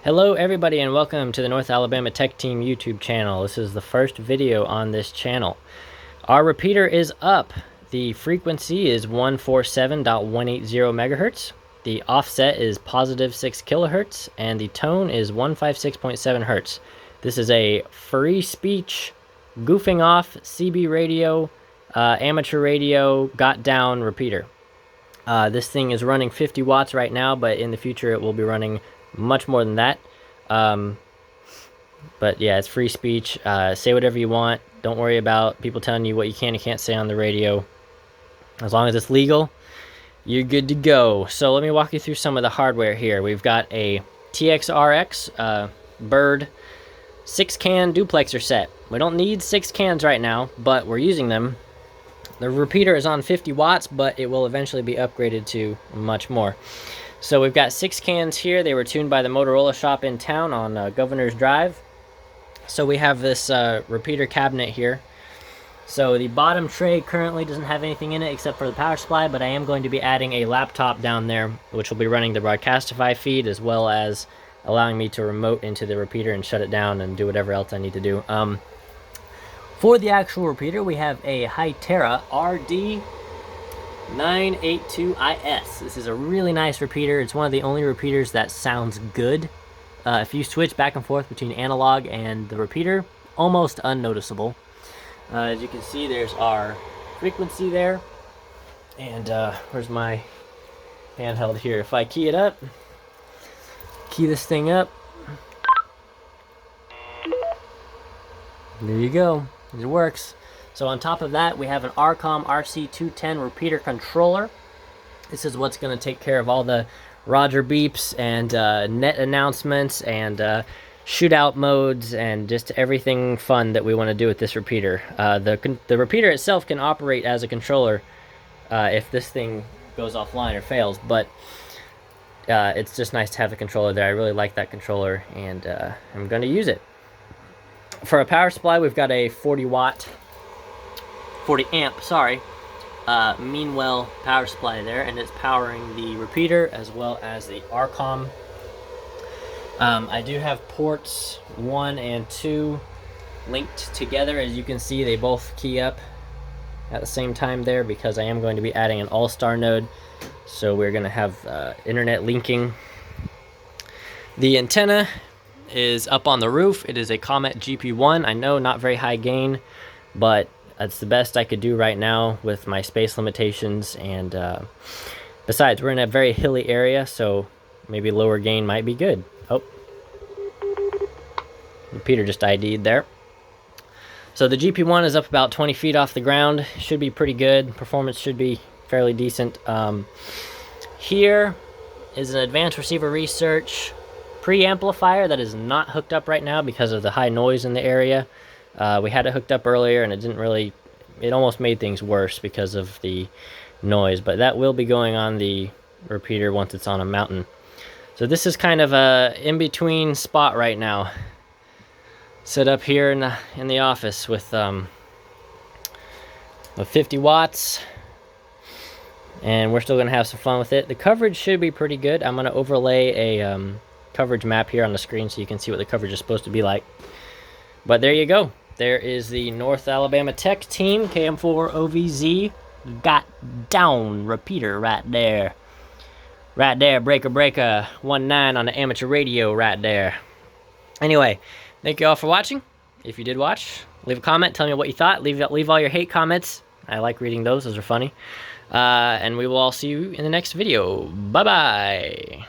Hello everybody and welcome to the North Alabama Tech Team YouTube channel. This is the first video on this channel. Our repeater is up. The frequency is 147.180 megahertz. The offset is positive 6 kilohertz and the tone is 156.7 hertz. This is a free speech, goofing off CB radio, amateur radio, got down repeater. This thing is running 50 watts right now, but in the future it will be running much more than that. But yeah, it's free speech. Say whatever you want. Don't worry about people telling you what you can and can't say on the radio. As long as it's legal, you're good to go. So let me walk you through some of the hardware here. We've got a TXRX Bird 6-can duplexer set. We don't need 6 cans right now, but we're using them. The repeater is on 50 watts, but it will eventually be upgraded to much more. So we've got 6 cans here. They were tuned by the Motorola shop in town on Governor's Drive. So we have this repeater cabinet here. So the bottom tray currently doesn't have anything in it except for the power supply, but I am going to be adding a laptop down there, which will be running the Broadcastify feed, as well as allowing me to remote into the repeater and shut it down and do whatever else I need to do. For the actual repeater, we have a Hytera RD982IS. This is a really nice repeater. It's one of the only repeaters that sounds good. If you switch back and forth between analog and the repeater, almost unnoticeable. As you can see, there's our frequency there. And where's my handheld here? If I key it up, key this thing up, there you go. It works. So on top of that, we have an RCOM RC210 repeater controller. This is what's going to take care of all the Roger beeps and net announcements and shootout modes and just everything fun that we want to do with this repeater. The repeater itself can operate as a controller if this thing goes offline or fails, but it's just nice to have the controller there. I really like that controller, and I'm going to use it. For a power supply, we've got a 40 amp, Meanwell power supply there, and it's powering the repeater as well as the RCOM. I do have ports 1 and 2 linked together. As you can see, they both key up at the same time there because I am going to be adding an all-star node, so we're going to have internet linking. The antenna is up on the roof. It is a Comet GP1. I know, not very high gain, but that's the best I could do right now with my space limitations, and besides, we're in a very hilly area, so maybe lower gain might be good. Oh, Peter just ID'd there. So the GP1 is up about 20 feet off the ground. Should be pretty good. Performance should be fairly decent. Here is an advanced receiver research preamplifier that is not hooked up right now because of the high noise in the area. We had it hooked up earlier and it almost made things worse because of the noise, but that will be going on the repeater once it's on a mountain. So this is kind of a in-between spot right now. Set up here in the office with 50 watts, and we're still going to have some fun with it. The coverage should be pretty good. I'm going to overlay a coverage map here on the screen so you can see what the coverage is supposed to be like. But there you go. There is the North Alabama Tech Team KM4OVZ got down repeater right there. Right there, breaker 19 on the amateur radio right there. Anyway, thank you all for watching. If you did watch, leave a comment, tell me what you thought. Leave all your hate comments. I like reading those are funny. And we will all see you in the next video. Bye-bye.